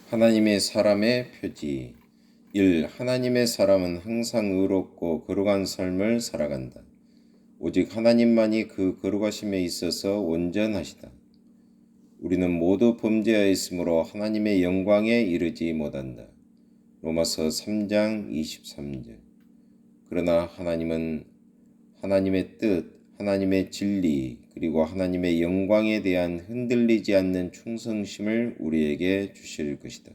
하나님의 사람의 표지 1. 하나님의 사람은 항상 의롭고 거룩한 삶을 살아간다. 오직 하나님만이 그 거룩하심에 있어서 온전하시다. 우리는 모두 범죄하였으므로 하나님의 영광에 이르지 못한다. 로마서 3장 23절. 그러나 하나님은 하나님의 뜻, 하나님의 진리, 그리고 하나님의 영광에 대한 흔들리지 않는 충성심을 우리에게 주실 것이다.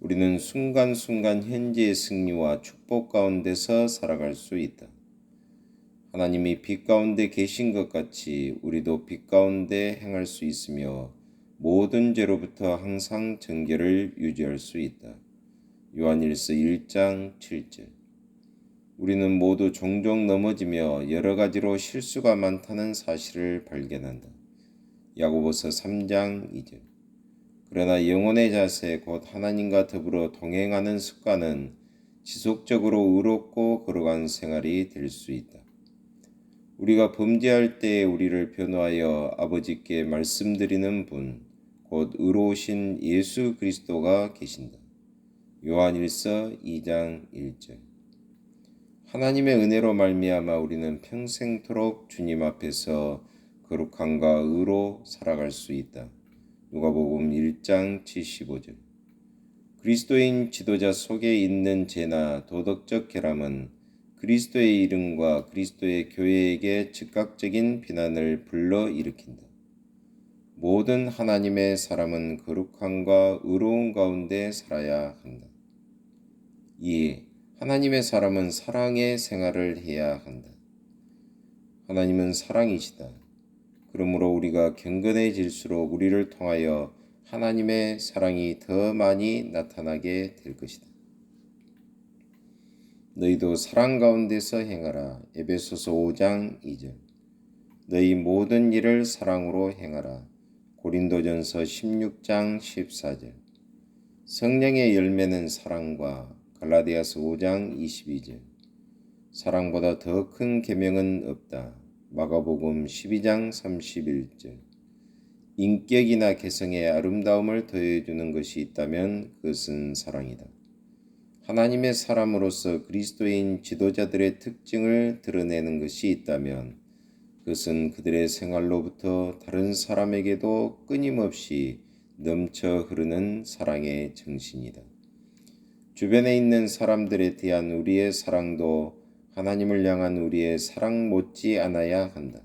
우리는 순간순간 현재의 승리와 축복 가운데서 살아갈 수 있다. 하나님이 빛 가운데 계신 것 같이 우리도 빛 가운데 행할 수 있으며 모든 죄로부터 항상 정결을 유지할 수 있다. 요한일서 1장 7절. 우리는 모두 종종 넘어지며 여러 가지로 실수가 많다는 사실을 발견한다. 야고보서 3장 2절. 그러나 영혼의 자세 곧 하나님과 더불어 동행하는 습관은 지속적으로 의롭고 거룩한 생활이 될 수 있다. 우리가 범죄할 때 우리를 변호하여 아버지께 말씀드리는 분, 곧 의로우신 예수 그리스도가 계신다. 요한일서 2장 1절. 하나님의 은혜로 말미암아 우리는 평생토록 주님 앞에서 거룩함과 의로 살아갈 수 있다. 누가복음 1장 75절. 그리스도인 지도자 속에 있는 죄나 도덕적 결함은 그리스도의 이름과 그리스도의 교회에게 즉각적인 비난을 불러일으킨다. 모든 하나님의 사람은 거룩함과 의로움 가운데 살아야 한다. 2. 하나님의 사람은 사랑의 생활을 해야 한다. 하나님은 사랑이시다. 그러므로 우리가 경건해질수록 우리를 통하여 하나님의 사랑이 더 많이 나타나게 될 것이다. 너희도 사랑 가운데서 행하라. 에베소서 5장 2절. 너희 모든 일을 사랑으로 행하라. 고린도전서 16장 14절. 성령의 열매는 사랑과 갈라디아서 5장 22절. 사랑보다 더 큰 계명은 없다. 마가복음 12장 31절. 인격이나 개성에 아름다움을 더해주는 것이 있다면 그것은 사랑이다. 하나님의 사람으로서 그리스도인 지도자들의 특징을 드러내는 것이 있다면 그것은 그들의 생활로부터 다른 사람에게도 끊임없이 넘쳐 흐르는 사랑의 정신이다. 주변에 있는 사람들에 대한 우리의 사랑도 하나님을 향한 우리의 사랑 못지 않아야 한다.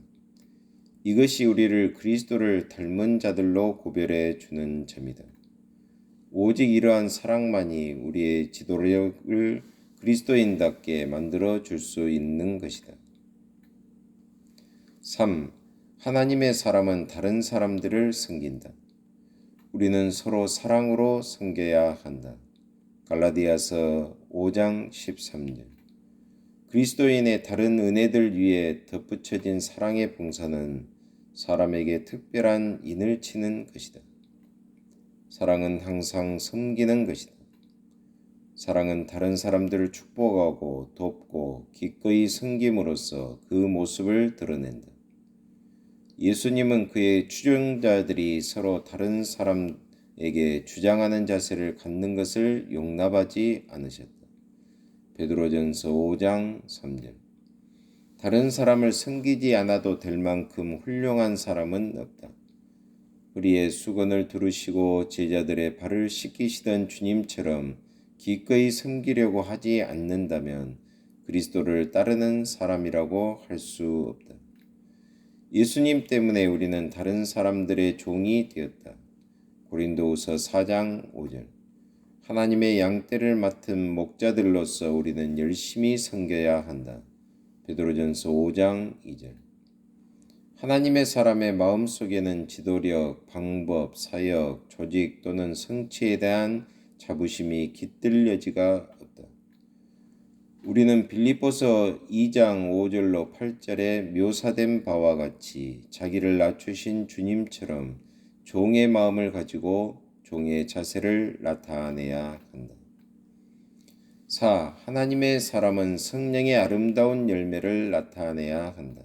이것이 우리를 그리스도를 닮은 자들로 구별해 주는 점이다. 오직 이러한 사랑만이 우리의 지도력을 그리스도인답게 만들어 줄 수 있는 것이다. 3. 하나님의 사람은 다른 사람들을 섬긴다. 우리는 서로 사랑으로 섬겨야 한다. 갈라디아서 5장 13절. 그리스도인의 다른 은혜들 위에 덧붙여진 사랑의 봉사는 사람에게 특별한 인을 치는 것이다. 사랑은 항상 섬기는 것이다. 사랑은 다른 사람들을 축복하고 돕고 기꺼이 섬김으로써 그 모습을 드러낸다. 예수님은 그의 추종자들이 서로 다른 사람에게 주장하는 자세를 갖는 것을 용납하지 않으셨다. 베드로전서 5장 3절. 다른 사람을 섬기지 않아도 될 만큼 훌륭한 사람은 없다. 우리의 수건을 두르시고 제자들의 발을 씻기시던 주님처럼 기꺼이 섬기려고 하지 않는다면 그리스도를 따르는 사람이라고 할 수 없다. 예수님 때문에 우리는 다른 사람들의 종이 되었다. 고린도후서 4장 5절. 하나님의 양떼를 맡은 목자들로서 우리는 열심히 섬겨야 한다. 베드로전서 5장 2절. 하나님의 사람의 마음속에는 지도력, 방법, 사역, 조직 또는 성취에 대한 자부심이 깃들여지가 없다. 우리는 빌립보서 2장 5절로 8절에 묘사된 바와 같이 자기를 낮추신 주님처럼 종의 마음을 가지고 종의 자세를 나타내야 한다. 4. 하나님의 사람은 성령의 아름다운 열매를 나타내야 한다.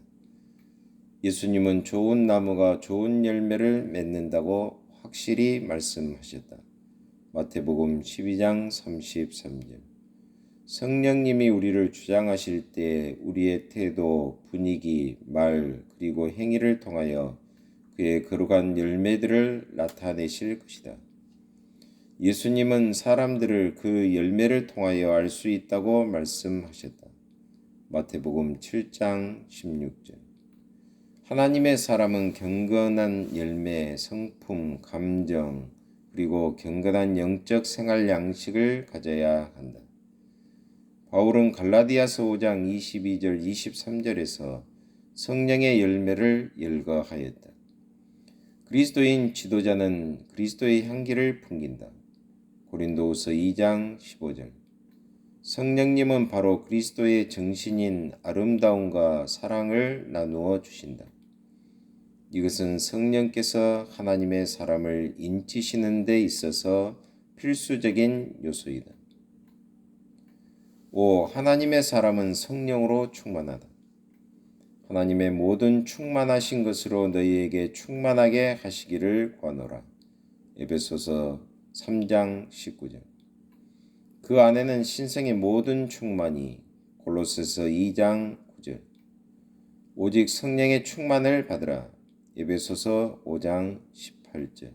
예수님은 좋은 나무가 좋은 열매를 맺는다고 확실히 말씀하셨다. 마태복음 12장 33절. 성령님이 우리를 주장하실 때 우리의 태도, 분위기, 말, 그리고 행위를 통하여 그의 거룩한 열매들을 나타내실 것이다. 예수님은 사람들을 그 열매를 통하여 알 수 있다고 말씀하셨다. 마태복음 7장 16절. 하나님의 사람은 경건한 열매, 성품, 감정, 그리고 경건한 영적 생활 양식을 가져야 한다. 바울은 갈라디아서 5장 22절 23절에서 성령의 열매를 열거하였다. 그리스도인 지도자는 그리스도의 향기를 풍긴다. 고린도후서 2장 15절. 성령님은 바로 그리스도의 정신인 아름다움과 사랑을 나누어 주신다. 이것은 성령께서 하나님의 사람을 인치시는 데 있어서 필수적인 요소이다. 5. 하나님의 사람은 성령으로 충만하다. 하나님의 모든 충만하신 것으로 너희에게 충만하게 하시기를 구하노라. 에베소서 3장 19절. 그 안에는 신성의 모든 충만이 골로새서 2장 9절. 오직 성령의 충만을 받으라. 에베소서 5장 18절.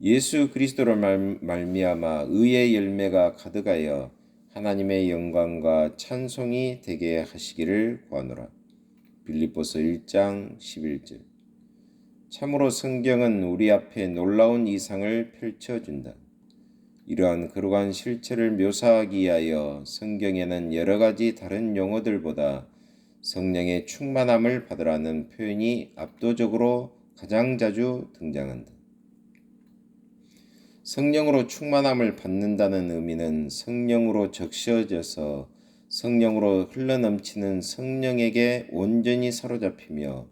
예수 그리스도로 말미암아 의의 열매가 가득하여 하나님의 영광과 찬송이 되게 하시기를 구하노라. 빌립보서 1장 11절. 참으로 성경은 우리 앞에 놀라운 이상을 펼쳐준다. 이러한 거룩한 실체를 묘사하기 위하여 성경에는 여러 가지 다른 용어들보다 성령의 충만함을 받으라는 표현이 압도적으로 가장 자주 등장한다. 성령으로 충만함을 받는다는 의미는 성령으로 적셔져서 성령으로 흘러넘치는 성령에게 온전히 사로잡히며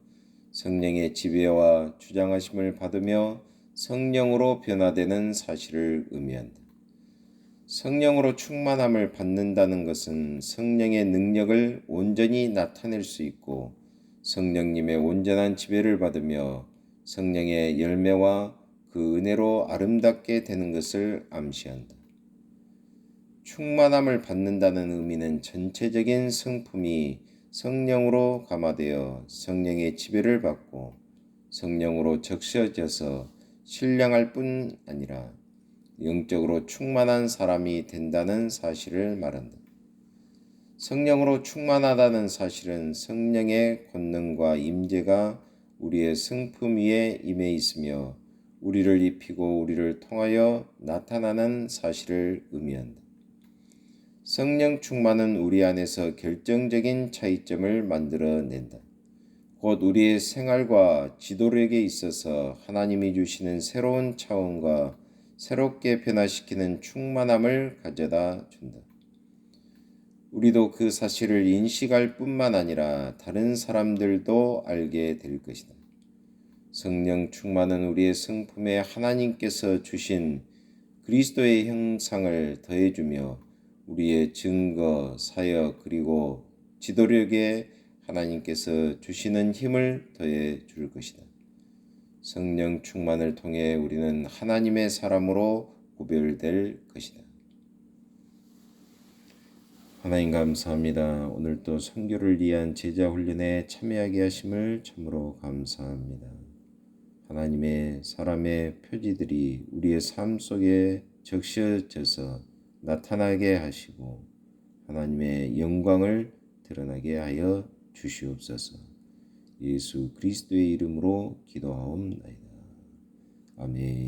성령의 지배와 주장하심을 받으며 성령으로 변화되는 사실을 의미한다. 성령으로 충만함을 받는다는 것은 성령의 능력을 온전히 나타낼 수 있고 성령님의 온전한 지배를 받으며 성령의 열매와 그 은혜로 아름답게 되는 것을 암시한다. 충만함을 받는다는 의미는 전체적인 성품이 성령으로 감화되어 성령의 지배를 받고 성령으로 적셔져서 신령할 뿐 아니라 영적으로 충만한 사람이 된다는 사실을 말한다. 성령으로 충만하다는 사실은 성령의 권능과 임재가 우리의 성품 위에 임해 있으며 우리를 입히고 우리를 통하여 나타나는 사실을 의미한다. 성령 충만은 우리 안에서 결정적인 차이점을 만들어낸다. 곧 우리의 생활과 지도력에 있어서 하나님이 주시는 새로운 차원과 새롭게 변화시키는 충만함을 가져다 준다. 우리도 그 사실을 인식할 뿐만 아니라 다른 사람들도 알게 될 것이다. 성령 충만은 우리의 성품에 하나님께서 주신 그리스도의 형상을 더해주며 우리의 증거, 사역, 그리고 지도력에 하나님께서 주시는 힘을 더해 줄 것이다. 성령 충만을 통해 우리는 하나님의 사람으로 구별될 것이다. 하나님 감사합니다. 오늘 또 선교를 위한 제자 훈련에 참여하게 하심을 참으로 감사합니다. 하나님의 사람의 표지들이 우리의 삶 속에 적셔져서 나타나게 하시고 하나님의 영광을 드러나게 하여 주시옵소서. 예수 그리스도의 이름으로 기도하옵나이다. 아멘.